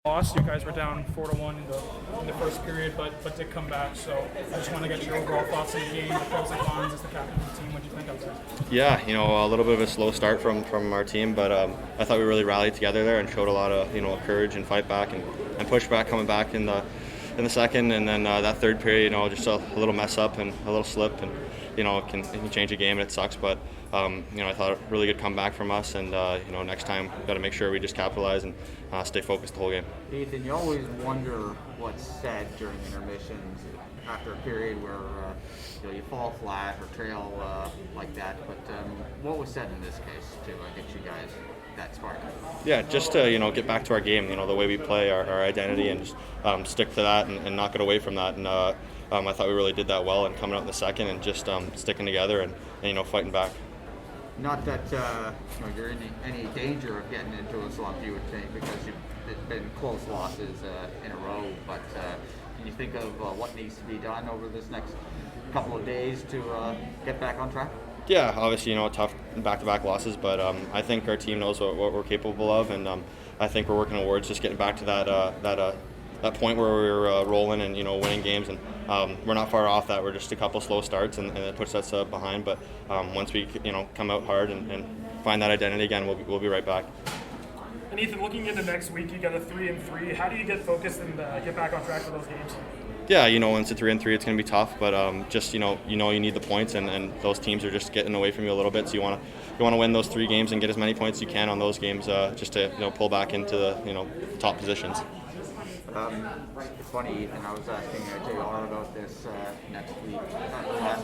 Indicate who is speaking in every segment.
Speaker 1: Lost. You guys were down 4-1 in the first period, but did come back. So I just want to get your overall thoughts on the game, the pros and cons as the captain of the team. What do you think of that?
Speaker 2: Yeah, a little bit of a slow start from our team, but I thought we really rallied together there and showed a lot of courage and fight back and push back coming back in the second, and then that third period, just a little mess up and a little slip, and it can change a game and it sucks, but I thought a really good comeback from us, and next time got to make sure we just capitalize and stay focused the whole game.
Speaker 3: Ethan, you always wonder what's said during intermissions after a period where you fall flat or trail like that, but what was said in this case to get you guys that spark?
Speaker 2: Yeah, just to get back to our game, the way we play, our identity, and just stick to that and not get away from that. And I thought we really did that well, and coming out in the second and just sticking together and fighting back.
Speaker 3: Not that you're in any danger of getting into a slump, you would think, because it's been close losses in a row. But can you think of what needs to be done over this next couple of days to get back on track?
Speaker 2: Yeah, obviously, tough back-to-back losses, but I think our team knows what we're capable of, and I think we're working towards just getting back to that point where we're rolling and winning games, and we're not far off that. We're just a couple slow starts, and it puts us behind. But once we come out hard and find that identity again, we'll be right back.
Speaker 1: And Ethan, looking into next week, you got a 3-3. How do you get focused and get back on track for those games?
Speaker 2: Yeah, when it's a 3-3, it's going to be tough, but just you need the points, and those teams are just getting away from you a little bit. So you want to win those 3 games and get as many points as you can on those games, just to pull back into the top positions.
Speaker 3: It's funny, Ethan. I was asking JR about this last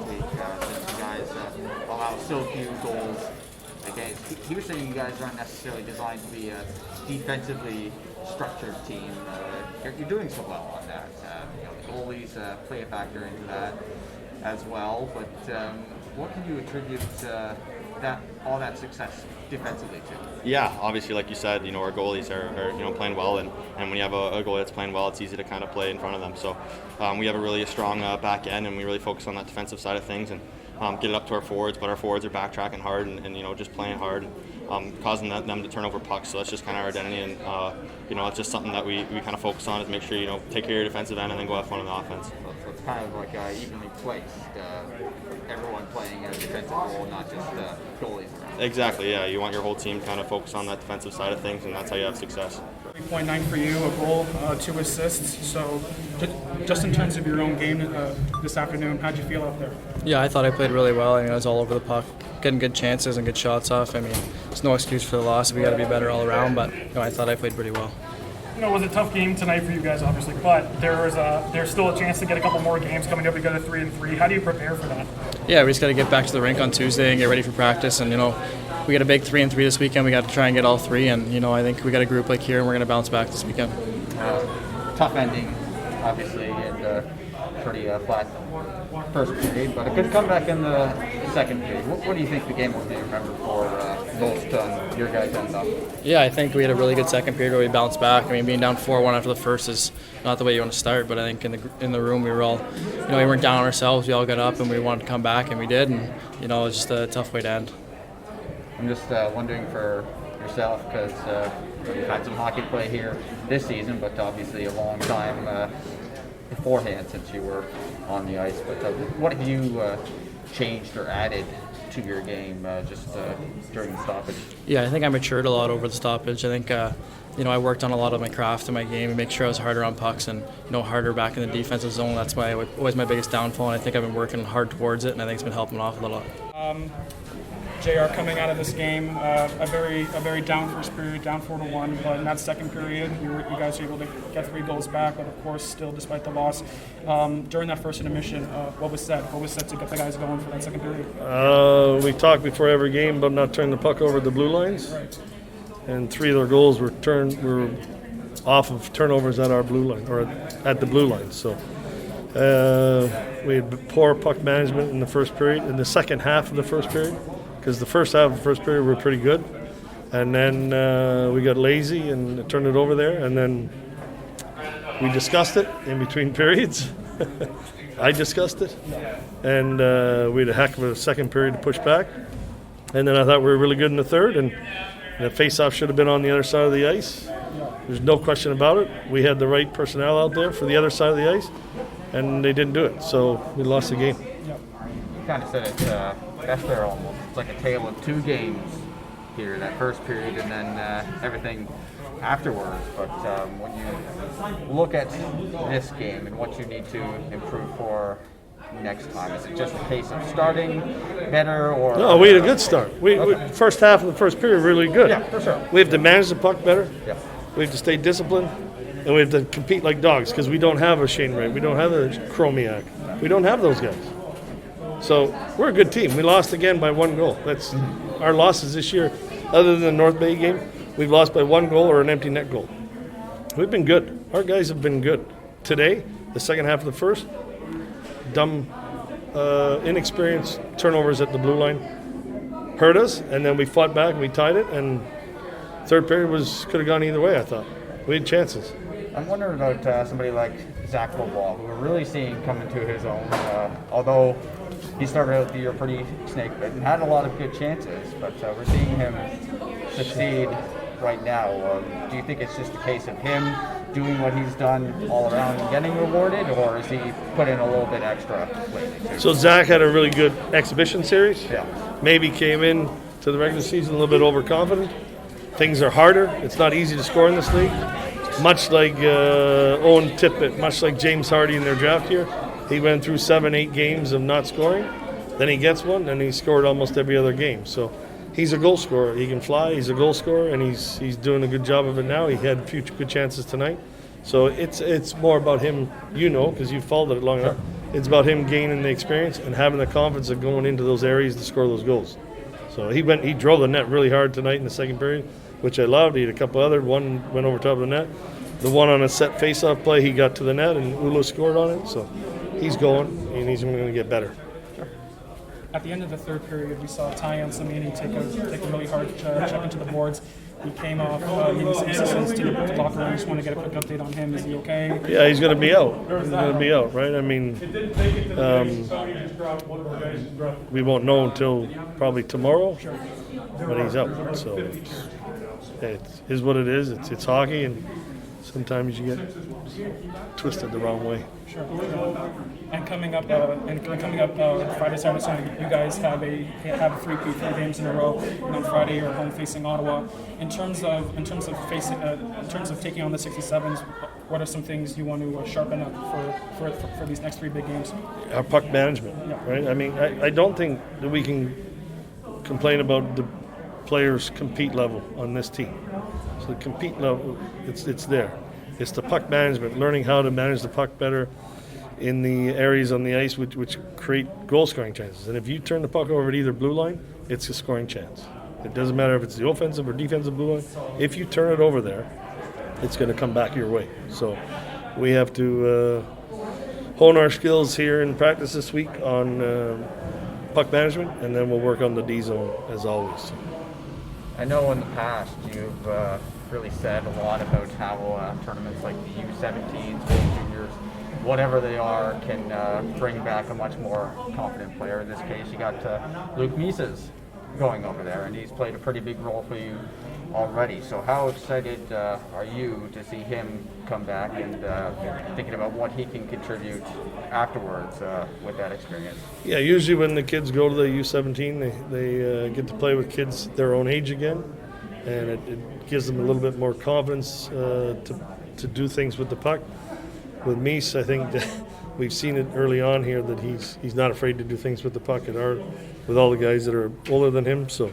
Speaker 3: week, since you guys allow so few goals against. He was saying you guys aren't necessarily designed to be a defensively structured team. You're doing so well on that. The goalies play a factor into that as well. But what can you attribute all that success defensively to?
Speaker 2: Yeah, obviously, like you said, our goalies are playing well, and when you have a goalie that's playing well, it's easy to kind of play in front of them. So we have a really strong back end, and we really focus on that defensive side of things and get it up to our forwards. But our forwards are backtracking hard and just playing hard, and causing them to turn over pucks. So that's just kind of our identity, and it's just something that we kind of focus on, is make sure take care of your defensive end and then go have fun on the offense.
Speaker 3: So it's kind of like evenly placed. Everyone playing a defensive role, not just goalies around.
Speaker 2: Exactly, yeah. You want your whole team kind of focus on that defensive side of things, and that's how you have success.
Speaker 1: 3.9 for you, a goal, 2 assists. So just in terms of your own game this afternoon, how'd you feel out there?
Speaker 4: Yeah, I thought I played really well. I was all over the puck, getting good chances and good shots off. There's no excuse for the loss. We got to be better all around, but I thought I played pretty well.
Speaker 1: It was a tough game tonight for you guys, obviously, but there's still a chance to get a couple more games coming up. You got a 3-3. How do you prepare for that?
Speaker 4: Yeah, we just got to get back to the rink on Tuesday and get ready for practice. And we got a big 3-3 this weekend. We got to try and get all 3. And I think we got a group like here, and we're going to bounce back this weekend.
Speaker 3: Tough ending, obviously, and pretty flat first period, but a good comeback in the second period. What do you think the game will be remembered for most your guys' end up?
Speaker 4: Yeah, I think we had a really good second period where we bounced back. Being down 4-1 after the first is not the way you want to start, but I think in the room we were all, we weren't down on ourselves. We all got up and we wanted to come back, and we did, and it was just a tough way to end.
Speaker 3: I'm just wondering for yourself, because you've had some hockey play here this season, but obviously a long time beforehand since you were on the ice. But what have you changed or added to your game just during the stoppage?
Speaker 4: Yeah, I think I matured a lot over the stoppage. I think I worked on a lot of my craft in my game and make sure I was harder on pucks and harder back in the defensive zone. That's always my biggest downfall, and I think I've been working hard towards it, and I think it's been helping off a little.
Speaker 1: JR coming out of this game, a very down first period, down 4-1, but in that second period, you guys were able to get 3 goals back, but of course, still despite the loss. During that first intermission, what was said? What was said to get the guys going for that second period?
Speaker 5: We talked before every game about not turning the puck over the blue lines,
Speaker 1: right.
Speaker 5: And 3 of their goals were off of turnovers at our blue line, or at the blue line. So we had poor puck management in the first period, in the second half of the first period. Because the first half of the first period were pretty good, and then we got lazy and turned it over there, and then we discussed it in between periods. I discussed it, and we had a heck of a second period to push back, and then I thought we were really good in the third, and the face-off should have been on the other side of the ice, There's no question about it. We had the right personnel out there for the other side of the ice, and they didn't do it. So we lost the game.
Speaker 3: You kind of said it best there almost. It's like a tale of two games here, that first period and then everything afterwards. But when you look at this game and what you need to improve for next time, is it just a case of starting better or?
Speaker 5: No, we had a good start. We first half of the first period really good.
Speaker 3: Yeah, for sure.
Speaker 5: We have to manage the puck better.
Speaker 3: Yeah.
Speaker 5: We have to stay disciplined, and we have to compete like dogs because we don't have a Shane Ray, we don't have a Chromiak, we don't have those guys. So we're a good team. We lost again by 1 goal. That's our losses this year. Other than the North Bay game, we've lost by 1 goal or an empty net goal. We've been good. Our guys have been good. Today, the second half of the first, dumb, inexperienced turnovers at the blue line hurt us, and then we fought back and we tied it, and third period could have gone either way, I thought. We had chances.
Speaker 3: I'm wondering about somebody like Zach Lebois, who we're really seeing come into his own, although he started out the year pretty snake-bit and had a lot of good chances, but we're seeing him succeed right now. Do you think it's just a case of him doing what he's done all around and getting rewarded, or is he put in a little bit extra lately too?
Speaker 5: So Zach had a really good exhibition series.
Speaker 3: Yeah.
Speaker 5: Maybe came in to the regular season a little bit overconfident. Things are harder. It's not easy to score in this league. Much like Owen Tippett, much like James Hardie in their draft year. He went through 7-8 games of not scoring. Then he gets one, and he scored almost every other game. So he's a goal scorer. He can fly. He's a goal scorer, and he's doing a good job of it now. He had a few good chances tonight. So it's more about him, because you've followed it long enough. It's about him gaining the experience and having the confidence of going into those areas to score those goals. So he drove the net really hard tonight in the second period, which I loved. He had a couple other. One went over top of the net. The one on a set face-off play, he got to the net, and Ulo scored on it. So he's going, and he's going to get better.
Speaker 1: At the end of the third period, we saw Tyon Samini take a really hard check into the boards. He came off, needing some assistance to the locker room. Just want to get a quick update on him. Is he okay?
Speaker 5: Yeah, he's going to be out. He's going to be out, right? I mean, we won't know until probably tomorrow, but he's out. So it is what it is. It's hockey, and sometimes you get twisted the wrong way.
Speaker 1: Sure. And coming up Friday, Saturday, Sunday, you guys have a 3 games in a row. And on Friday, you're home facing Ottawa. In terms of taking on the 67s, what are some things you want to sharpen up for these next 3 big games?
Speaker 5: Our puck management, right? I mean, I don't think that we can complain about the players' compete level on this team. So the compete level, it's there. It's the puck management, learning how to manage the puck better in the areas on the ice which create goal-scoring chances. And if you turn the puck over at either blue line, it's a scoring chance. It doesn't matter if it's the offensive or defensive blue line. If you turn it over there, it's going to come back your way. So we have to hone our skills here in practice this week on puck management, and then we'll work on the D zone as always.
Speaker 3: I know in the past you've really said a lot about how tournaments like the U17s, World Juniors, whatever they are, can bring back a much more confident player. In this case, you got Luke Mises going over there, and he's played a pretty big role for you already. So how excited are you to see him come back and thinking about what he can contribute afterwards with that experience?
Speaker 5: Yeah, usually when the kids go to the U17, they get to play with kids their own age again, and it gives them a little bit more confidence to do things with the puck. With Mies, I think that we've seen it early on here that he's not afraid to do things with the puck with all the guys that are older than him. So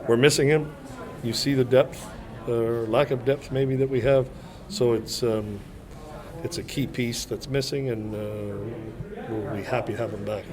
Speaker 5: we're missing him. You see the depth, or lack of depth maybe, that we have. So it's a key piece that's missing, and we'll be happy to have him back.